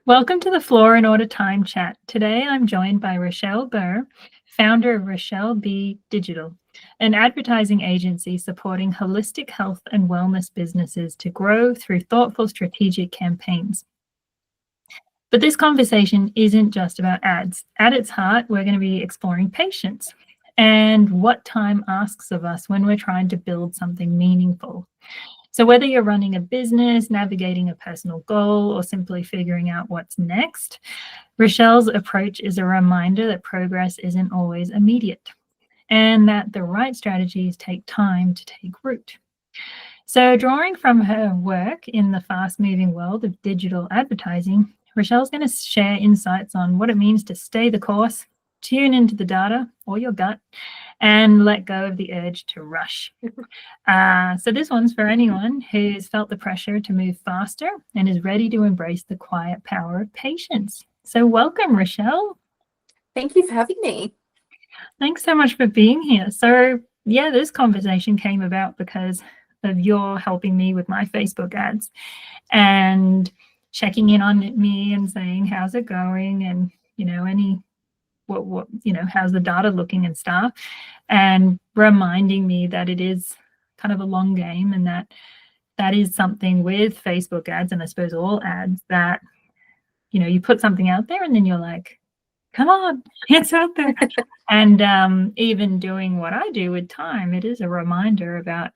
Welcome to the Floor and Order Time Chat. Today I'm joined by Rochelle Burr, founder of Rochelle B Digital, an advertising agency supporting holistic health and wellness businesses to grow through thoughtful strategic campaigns. But this conversation isn't just about ads. At its heart, we're going to be exploring patience and what time asks of us when we're trying to build something meaningful. So whether you're running a business, navigating a personal goal, or simply figuring out what's next, Rochelle's approach is a reminder that progress isn't always immediate and that the right strategies take time to take root. So drawing from her work in the fast-moving world of digital advertising, Rochelle's going to share insights on what it means to stay the course, tune into the data or your gut, and let go of the urge to rush. So this one's for anyone who's felt the pressure to move faster and is ready to embrace the quiet power of patience. So welcome, Rochelle. Thank you for having me. Thanks so much for being here. So yeah, this conversation came about because of your helping me with my Facebook ads and checking in on me and saying, how's it going? And, how's the data looking and stuff, and reminding me that it is kind of a long game, and that is something with Facebook ads, and I suppose all ads, that you put something out there and then you're like, come on, it's out there. And even doing what I do with time, it is a reminder about,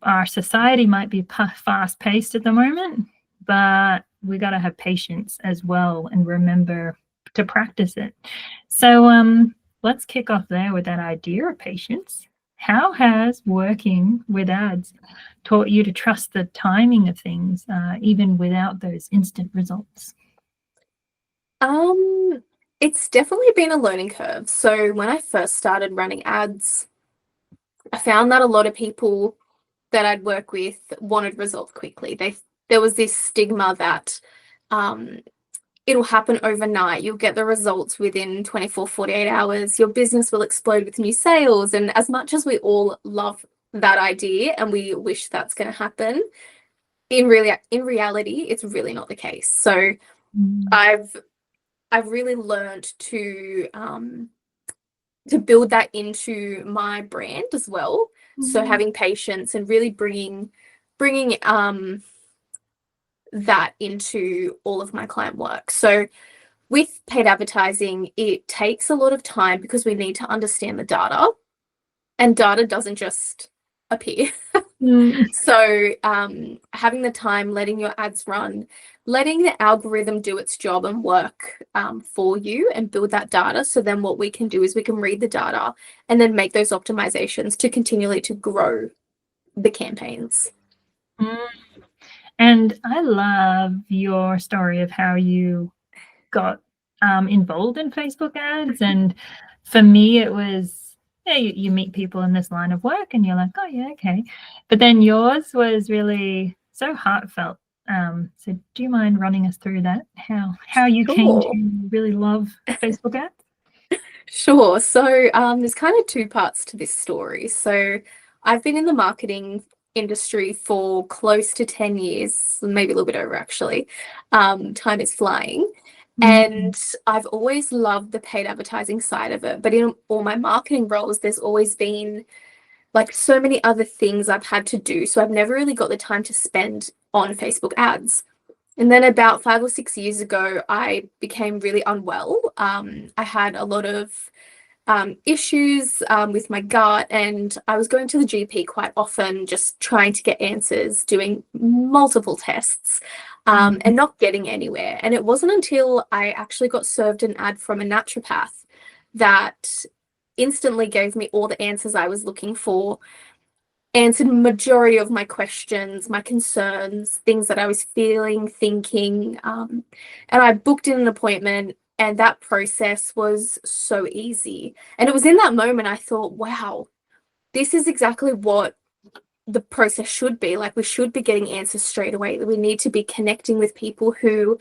our society might be fast paced at the moment, but we got to have patience as well and remember to practice it. So let's kick off there with that idea of patience. How has working with ads taught you to trust the timing of things, even without those instant results? It's definitely been a learning curve. So when I first started running ads, I found that a lot of people that I'd work with wanted results quickly. There was this stigma that it'll happen overnight. You'll get the results within 24, 48 hours. Your business will explode with new sales. And as much as we all love that idea and we wish that's going to happen, in reality, it's really not the case. So I've really learned to build that into my brand as well. So having patience and really bringing that into all of my client work. So with paid advertising, it takes a lot of time because we need to understand the data, and data doesn't just appear. So having the time, letting your ads run, letting the algorithm do its job and work for you and build that data. So then what we can do is we can read the data and then make those optimizations to continually to grow the campaigns. And I love your story of how you got involved in Facebook ads. And for me, it was, you meet people in this line of work and you're like, oh yeah, okay. But then yours was really so heartfelt. So do you mind running us through that? How you came to really love Facebook ads? Sure. So there's kind of two parts to this story. So I've been in the marketing industry for close to 10 years, maybe a little bit over actually. Time is flying. And I've always loved the paid advertising side of it. But in all my marketing roles, there's always been like so many other things I've had to do. So I've never really got the time to spend on Facebook ads. And then about 5 or 6 years ago, I became really unwell. I had a lot of issues with my gut, and I was going to the GP quite often, just trying to get answers, doing multiple tests, and not getting anywhere. And it wasn't until I actually got served an ad from a naturopath that instantly gave me all the answers I was looking for, answered majority of my questions, my concerns, things that I was feeling, thinking, and I booked in an appointment. And that process was so easy. And it was in that moment I thought, wow, this is exactly what the process should be. Like, we should be getting answers straight away. We need to be connecting with people who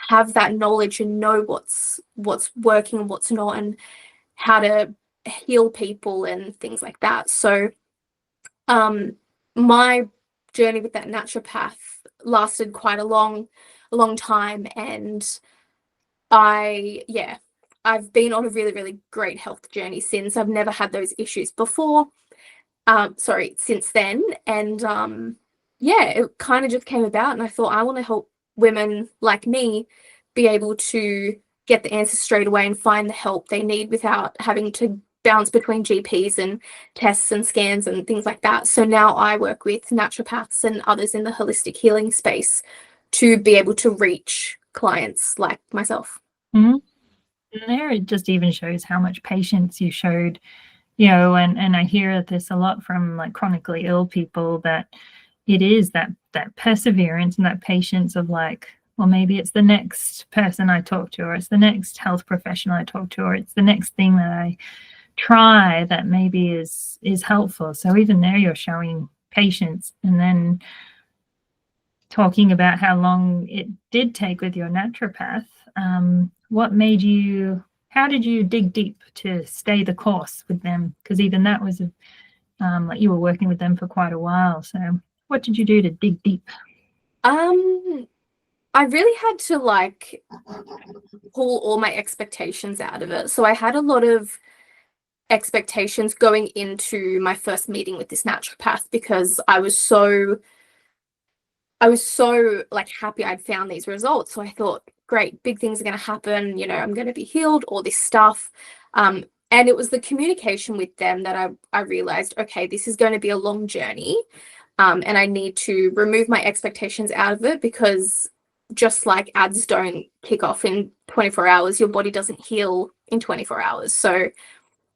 have that knowledge and know what's working and what's not, and how to heal people and things like that. So my journey with that naturopath lasted quite a long long time, and I've been on a really, really great health journey since. I've never had those issues before. Since then. And it kind of just came about, and I thought I want to help women like me be able to get the answers straight away and find the help they need without having to bounce between GPs and tests and scans and things like that. So now I work with naturopaths and others in the holistic healing space to be able to reach clients like myself. Mm-hmm. And there it just even shows how much patience you showed, and I hear this a lot from like chronically ill people, that it is that perseverance and that patience of like, well, maybe it's the next person I talk to, or it's the next health professional I talk to, or it's the next thing that I try that maybe is helpful. So even there you're showing patience. And then talking about how long it did take with your naturopath, how did you dig deep to stay the course with them? Because even that was like you were working with them for quite a while. So what did you do to dig deep? I really had to like pull all my expectations out of it. So I had a lot of expectations going into my first meeting with this naturopath, because I was so like happy I'd found these results. So I thought, great, big things are going to happen. I'm going to be healed, all this stuff. And it was the communication with them that I realized, okay, this is going to be a long journey. And I need to remove my expectations out of it, because just like ads don't kick off in 24 hours, your body doesn't heal in 24 hours. So,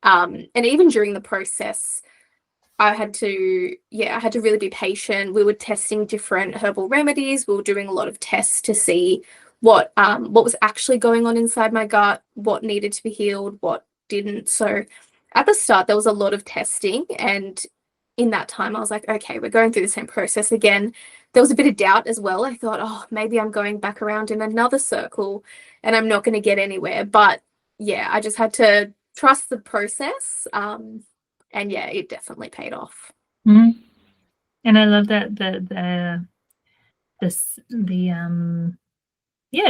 and even during the process, I had to really be patient. We were testing different herbal remedies. We were doing a lot of tests to see what was actually going on inside my gut, what needed to be healed, what didn't. So at the start, there was a lot of testing, and in that time, I was like, okay, we're going through the same process again. There was a bit of doubt as well. I thought, oh, maybe I'm going back around in another circle and I'm not going to get anywhere. But yeah, I just had to trust the process. And yeah, it definitely paid off. Mm-hmm. And I love that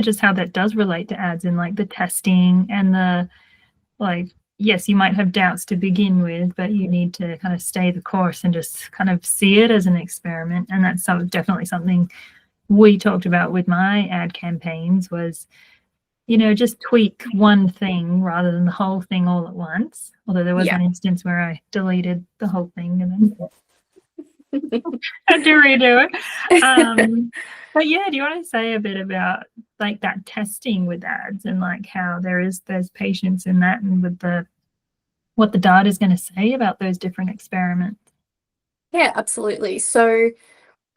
just how that does relate to ads, and like the testing and the like. Yes, you might have doubts to begin with, but you need to kind of stay the course and just kind of see it as an experiment. And that's definitely something we talked about with my ad campaigns was, just tweak one thing rather than the whole thing all at once. Although there was an instance where I deleted the whole thing and then had to redo it. But yeah, do you want to say a bit about like that testing with ads, and like how there's patience in that, and with what the data is going to say about those different experiments? Yeah, absolutely. So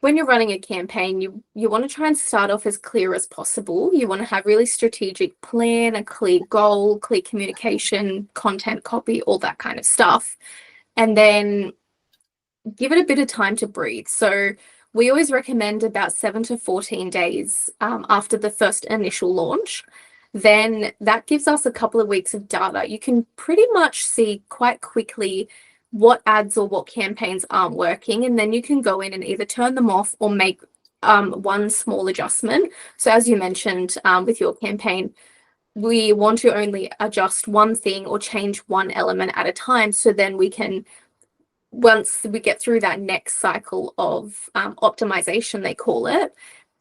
when you're running a campaign, you want to try and start off as clear as possible. You want to have really strategic plan, a clear goal, clear communication, content, copy, all that kind of stuff. And then give it a bit of time to breathe. So we always recommend about 7 to 14 days after the first initial launch. Then that gives us a couple of weeks of data. You can pretty much see quite quickly what ads or what campaigns aren't working, and then you can go in and either turn them off or make one small adjustment. So as you mentioned with your campaign, we want to only adjust one thing or change one element at a time. So then we can, once we get through that next cycle of optimization, they call it,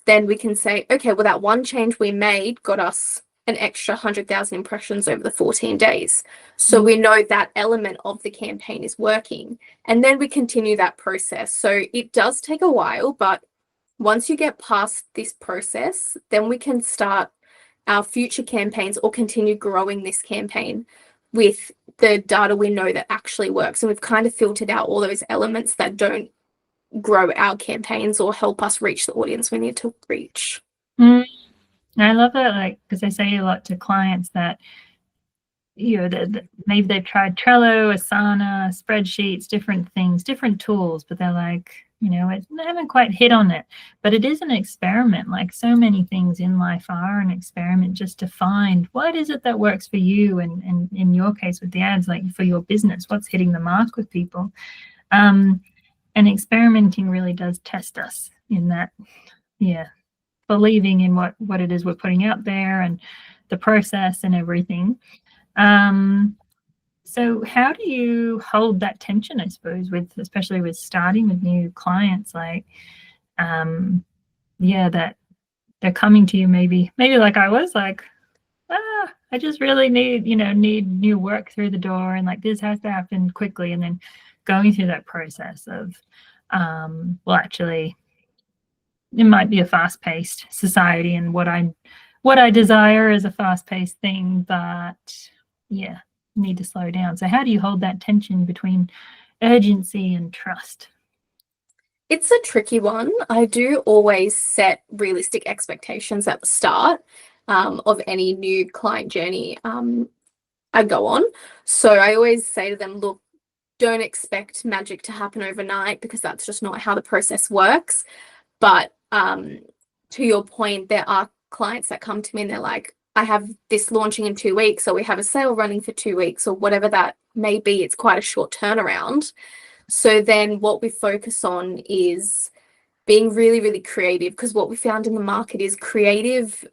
then we can say, okay, well, that one change we made got us an extra 100,000 impressions over the 14 days. So we know that element of the campaign is working. And then we continue that process. So it does take a while, but once you get past this process, then we can start our future campaigns or continue growing this campaign with the data we know that actually works. And we've kind of filtered out all those elements that don't grow our campaigns or help us reach the audience we need to reach. I love that, like, because I say a lot to clients that, maybe they've tried Trello, Asana, spreadsheets, different things, different tools, but they're like, they haven't quite hit on it. But it is an experiment. Like so many things in life are an experiment, just to find what is it that works for you. And in your case with the ads, like for your business, what's hitting the mark with people. And experimenting really does test us in that. Yeah. believing in what it is we're putting out there and the process and everything. So how do you hold that tension, I suppose, especially with starting with new clients, like, that they're coming to you maybe like I was like, I just really need new work through the door, and like this has to happen quickly, and then going through that process of, actually, it might be a fast-paced society, and what I desire is a fast-paced thing, but yeah, need to slow down. So how do you hold that tension between urgency and trust? It's a tricky one. I do always set realistic expectations at the start of any new client journey I go on. So I always say to them, look, don't expect magic to happen overnight, because that's just not how the process works. But to your point, there are clients that come to me and they're like, I have this launching in 2 weeks, or we have a sale running for 2 weeks, or whatever that may be. It's quite a short turnaround. So then what we focus on is being really, really creative, because what we found in the market is creative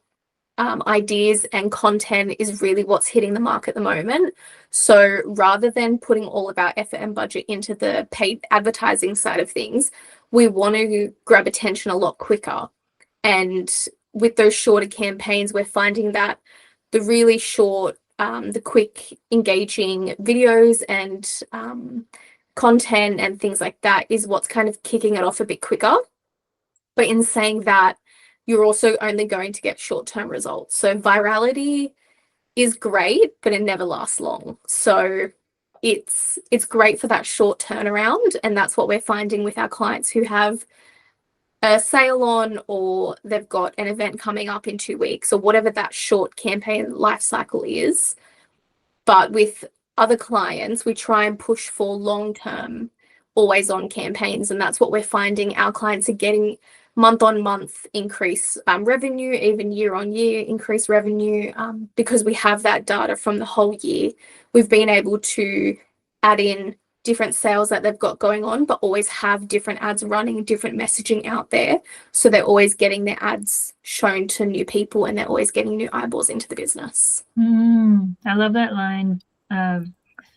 ideas and content is really what's hitting the mark at the moment. So rather than putting all of our effort and budget into the paid advertising side of things, we want to grab attention a lot quicker. And with those shorter campaigns, we're finding that the really short, the quick, engaging videos and content and things like that is what's kind of kicking it off a bit quicker. But in saying that, you're also only going to get short-term results. So virality is great, but it never lasts long. So it's great for that short turnaround, and that's what we're finding with our clients who have a sale on, or they've got an event coming up in 2 weeks, or whatever that short campaign life cycle is. But with other clients, we try and push for long-term, always-on campaigns, and that's what we're finding. Our clients are getting month-on-month increase revenue, even year-on-year increase revenue, because we have that data from the whole year. We've been able to add in different sales that they've got going on, but always have different ads running, different messaging out there. So they're always getting their ads shown to new people, and they're always getting new eyeballs into the business. I love that line of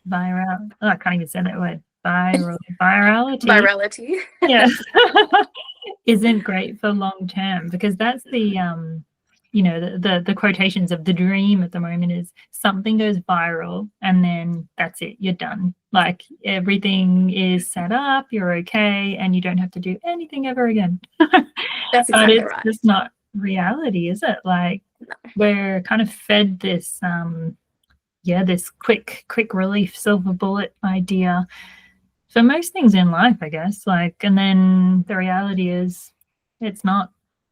viral. Oh, I can't even say that word. Virality. Virality. Yes. Isn't great for long term, because that's the the quotations of the dream at the moment is something goes viral and then that's it, you're done. Like everything is set up, you're okay, and you don't have to do anything ever again. That's But exactly it's right. just not reality, is it? Like, No. we're kind of fed this this quick relief silver bullet idea for most things in life, I guess. Like, and then the reality is it's not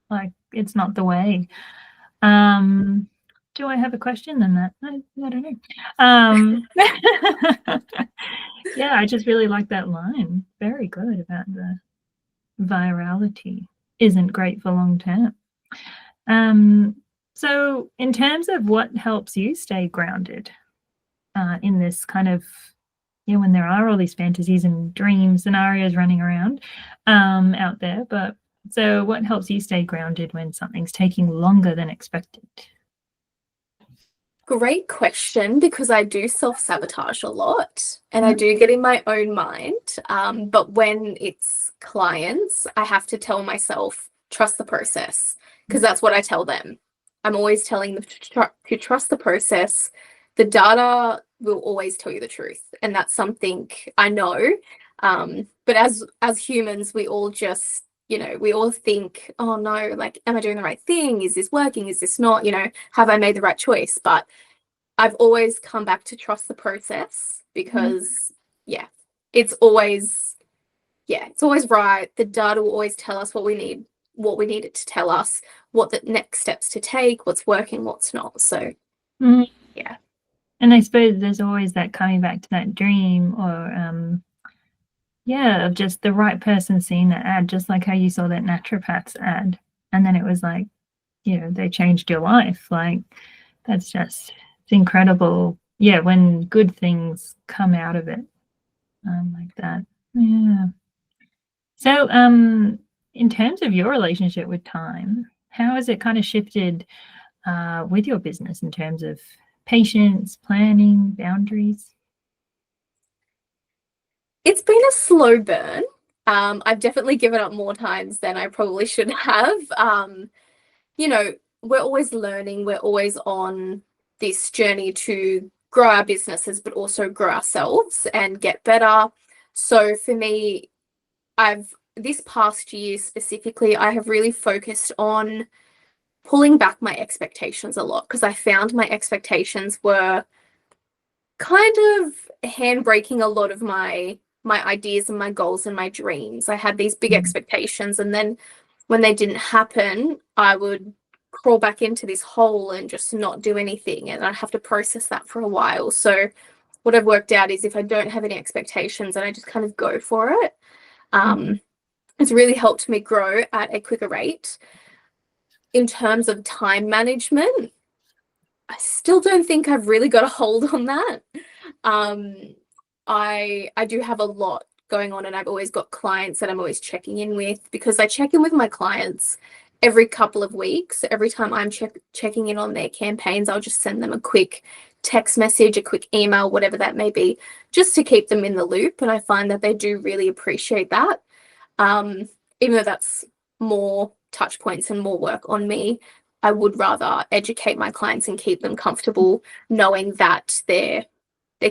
the way. Do I have a question then? That I don't know. Yeah, I just really like that line. Very good about the virality isn't great for long term. So in terms of what helps you stay grounded in this kind of, when there are all these fantasies and dream scenarios running around out there, but so what helps you stay grounded when something's taking longer than expected? Great question, because I do self-sabotage a lot and I do get in my own mind. But when it's clients, I have to tell myself, trust the process, because that's what I tell them. I'm always telling them to trust the process. The data will always tell you the truth, and that's something I know. But as humans, we all just, we all think, oh no, like, am I doing the right thing? Is this working? Is this not? Have I made the right choice? But I've always come back to trust the process, because it's always right. The data will always tell us what we need it to tell us, what the next steps to take, what's working, what's not. So yeah. And I suppose there's always that coming back to that dream, or of just the right person seeing that ad, just like how you saw that naturopath's ad, and then it was like, they changed your life. Like, that's just, it's incredible. Yeah, when good things come out of it, like that. Yeah. So, in terms of your relationship with time, How has it kind of shifted with your business in terms of patience, planning, boundaries? It's been a slow burn. I've definitely given up more times than I probably should have. You know, we're always learning, we're always on this journey to grow our businesses, but also grow ourselves and get better. So for me, this past year specifically, I have really focused on pulling back my expectations a lot, because I found my expectations were kind of handbraking a lot of my ideas and my goals and my dreams. I had these big expectations, and then when they didn't happen, I would crawl back into this hole and just not do anything, and I'd have to process that for a while. So what I've worked out is, if I don't have any expectations and I just kind of go for it, it's really helped me grow at a quicker rate. In terms of time management, I still don't think I've really got a hold on that. I do have a lot going on, and I've always got clients that I'm always checking in with, because I check in with my clients every couple of weeks. Every time I'm checking in on their campaigns, I'll just send them a quick text message, a quick email, whatever that may be, just to keep them in the loop. And I find that they do really appreciate that. Even though that's more touch points and more work on me, I would rather educate my clients and keep them comfortable knowing that their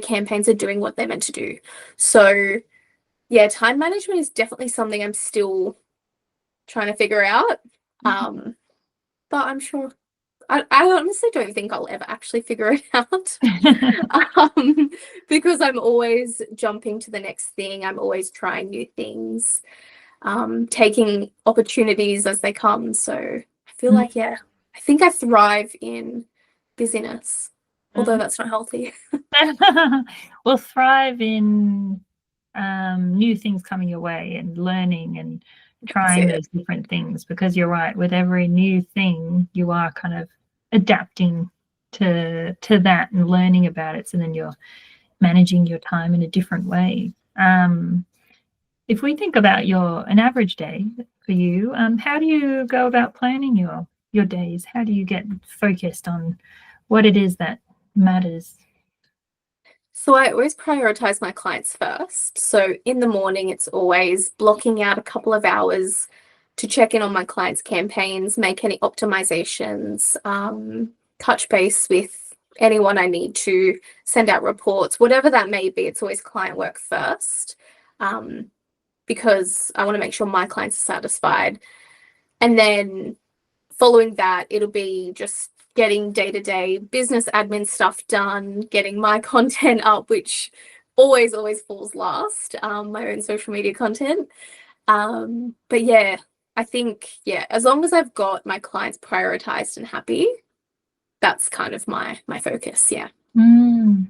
campaigns are doing what they're meant to do. So yeah, time management is definitely something I'm still trying to figure out. But I'm sure I honestly don't think I'll ever actually figure it out. Because I'm always jumping to the next thing. I'm always trying new things, taking opportunities as they come. So I feel like, yeah, I think I thrive in busyness, although that's not healthy. Will thrive in new things coming your way and learning and trying those different things, because you're right, with every new thing you are kind of adapting to that and learning about it, so then you're managing your time in a different way. If we think about an average day for you, how do you go about planning your days? How do you get focused on what it is that matters? So I always prioritize my clients first. So in the morning, it's always blocking out a couple of hours to check in on my clients' campaigns, make any optimizations, touch base with anyone I need to, send out reports, whatever that may be. It's always client work first, because I want to make sure my clients are satisfied. And then following that, it'll be just getting day-to-day business admin stuff done, getting my content up, which always falls last, my own social media content. But yeah, I think, yeah, as long as I've got my clients prioritized and happy, that's kind of my focus. Yeah. And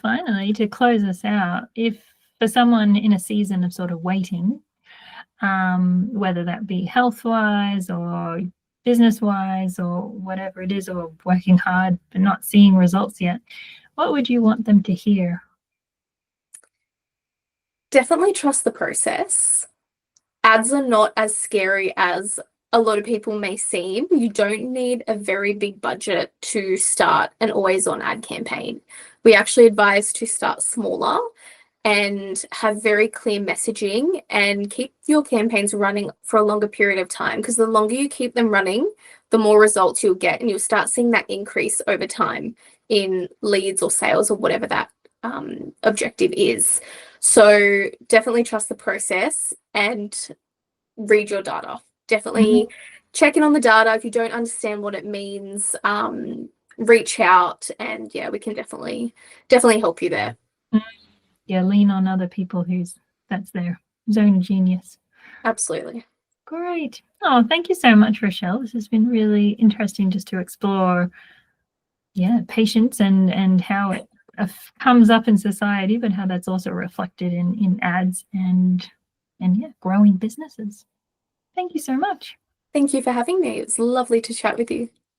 finally, to close us out, if for someone in a season of sort of waiting, whether that be health-wise or business-wise or whatever it is, or working hard but not seeing results yet, what would you want them to hear? Definitely trust the process. Ads are not as scary as a lot of people may seem. You don't need a very big budget to start an always-on ad campaign. We actually advise to start smaller and have very clear messaging, and keep your campaigns running for a longer period of time, because the longer you keep them running, the more results you'll get, and you'll start seeing that increase over time in leads or sales or whatever that objective is. So definitely trust the process and read your data. Definitely check in on the data. If you don't understand what it means, reach out, and yeah, we can definitely help you there. Yeah, lean on other people that's their zone of genius. Absolutely. Great. Oh, thank you so much, Rochelle. This has been really interesting, just to explore, patience and how it comes up in society, but how that's also reflected in ads and growing businesses. Thank you so much. Thank you for having me. It was lovely to chat with you.